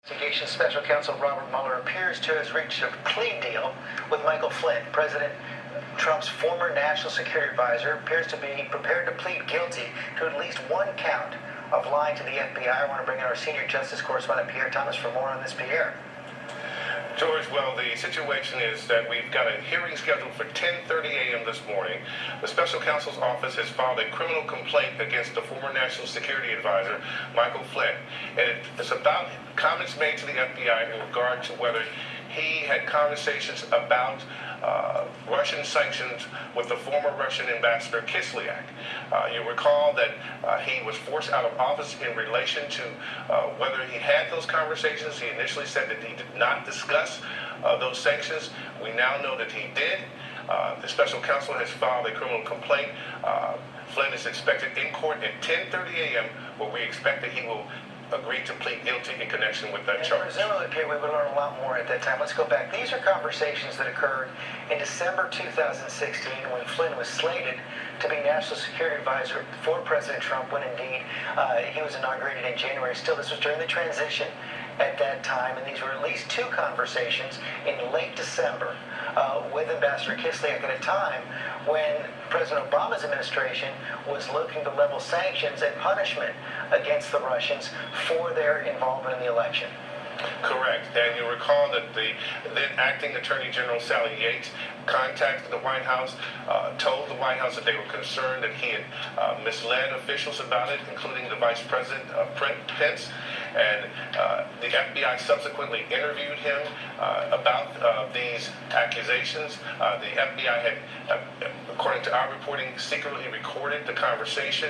Investigation Special Counsel Robert Mueller appears to have reached a plea deal with Michael Flynn. President Trump's former national security advisor appears to be prepared to plead guilty to at least one count of lying to the FBI. I want to bring in our senior justice correspondent, Pierre Thomas, for more on this. Pierre. George, well, the situation is that we've got a hearing scheduled for 10:30 a.m. this morning. The special counsel's office has filed a criminal complaint against the former national security advisor, Michael Flynn. And it's about comments made to the FBI in regard to whether he had conversations about Russian sanctions with the former Russian ambassador Kislyak. You'll recall that he was forced out of office in relation to whether he had those conversations. He initially said that he did not discuss those sanctions. We now know that he did. The special counsel has filed a criminal complaint. Flynn is expected in court at 10:30 a.m., where we expect that he will agreed to plead guilty in connection with that charge. Presumably, Pierre, we would learn a lot more at that time. Let's go back. These are conversations that occurred in December 2016 when Flynn was slated to be National Security Advisor for President Trump, when indeed he was inaugurated in January. Still, this was during the transition at that time, and these were at least two conversations in late December with Ambassador Kislyak at a time when President Obama's administration was looking to level sanctions and punishment against the Russians for their involvement in the election. Correct. And you'll recall that the then acting Attorney General Sally Yates contacted the White House, told the White House that they were concerned that he had misled officials about it, including the Vice President Pence. And the FBI subsequently interviewed him about these accusations. The FBI had, according to our reporting, secretly recorded the conversation,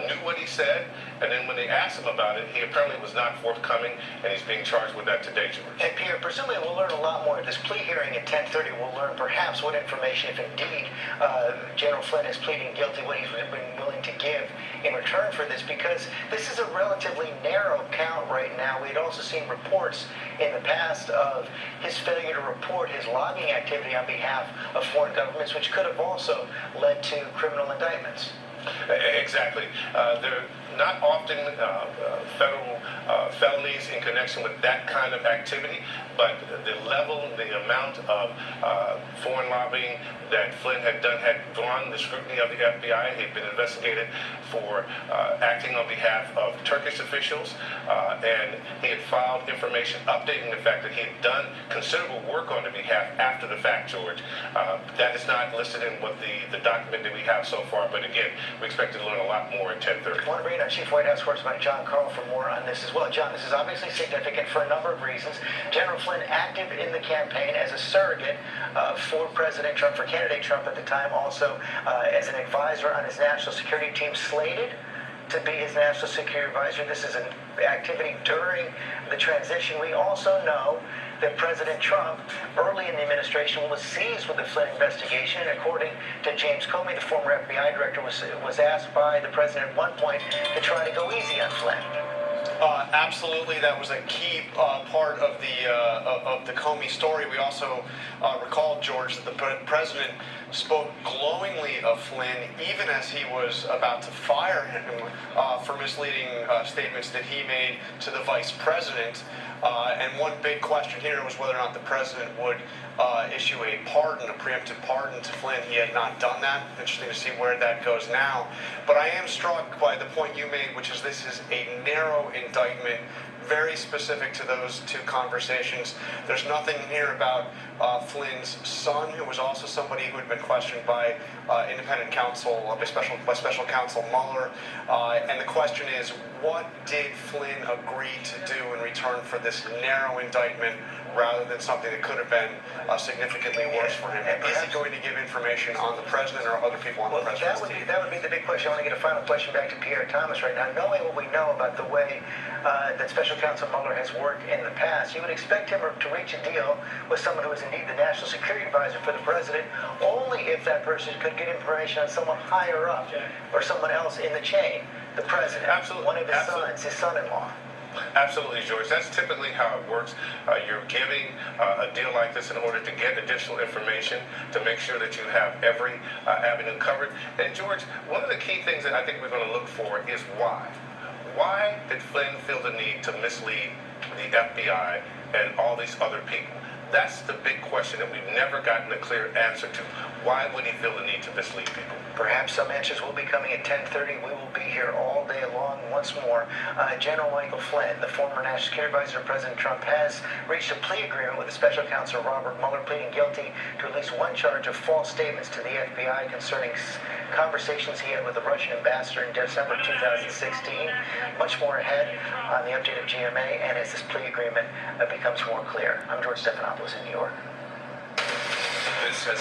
knew what he said, and then when they asked him about it, he apparently was not forthcoming, and he's being charged with that today, George. And Pierre, presumably we'll learn a lot more at this plea hearing at 10:30. We'll learn perhaps what information, if indeed General Flynn is pleading guilty, what he's been willing to give in return for this, because this is a relatively narrow count right now. We had also seen reports in the past of his failure to report his lobbying activity on behalf of foreign governments, which could have also led to criminal indictments. Exactly. There are not often federal felonies in connection with that kind of activity, but the level, the amount of foreign lobbying that Flynn had done had drawn the scrutiny of the FBI. He'd been investigated for acting on behalf of Turkish officials, and he had filed information updating the fact that he had done considerable work on the behalf after the fact, George. That is not listed in what the document that we have so far, but again, we expect to learn a lot more at 10:30. I want to bring in our Chief White House correspondent, John Carl, for more on this as well. John, this is obviously significant for a number of reasons. General Flynn active in the campaign as a surrogate for President Trump, for candidate Trump at the time, also as an advisor on his national security team, slated to be his national security advisor. This is an activity during the transition. We also know that President Trump, early in the administration, was seized with the Flynn investigation, and according to James Comey, the former FBI director, was asked by the president at one point to try to go easy on Flynn. Absolutely, that was a key part of the Comey story. We also recall, George, that the president spoke glowingly of Flynn even as he was about to fire him for misleading statements that he made to the vice president. And one big question here was whether or not the president would issue a pardon, a preemptive pardon to Flynn. He had not done that. Interesting to see where that goes now. But I am struck by the point you made, which is this is a narrow indictment, very specific to those two conversations. There's nothing here about Flynn's son, who was also somebody who had been questioned by independent counsel, by special counsel Mueller. And the question is, what did Flynn agree to do in return for this narrow indictment, rather than something that could have been significantly worse for him? Is he going to give information on the president or other people on the president's team? That would be the big question. I want to get a final question back to Pierre Thomas right now. Knowing what we know about the way that Special Counsel Mueller has worked in the past, you would expect him to reach a deal with someone who is indeed the National Security Advisor for the president, only if that person could get information on someone higher up or someone else in the chain, the president, Absolutely. One of his sons, his son-in-law. Absolutely, George. That's typically how it works. You're giving a deal like this in order to get additional information to make sure that you have every avenue covered. And George, one of the key things that I think we're going to look for is why. Why did Flynn feel the need to mislead the FBI, and all these other people? That's the big question that we've never gotten a clear answer to. Why would he feel the need to mislead people? Perhaps some answers will be coming at 10:30. We will be here all day long once more. General Michael Flynn, the former National Security Advisor of President Trump, has reached a plea agreement with the Special Counsel Robert Mueller, pleading guilty to at least one charge of false statements to the FBI concerning conversations he had with the Russian ambassador in December 2016. Much more ahead on the update of GMA and as this plea agreement becomes more clear. I'm George Stephanopoulos in New York. This has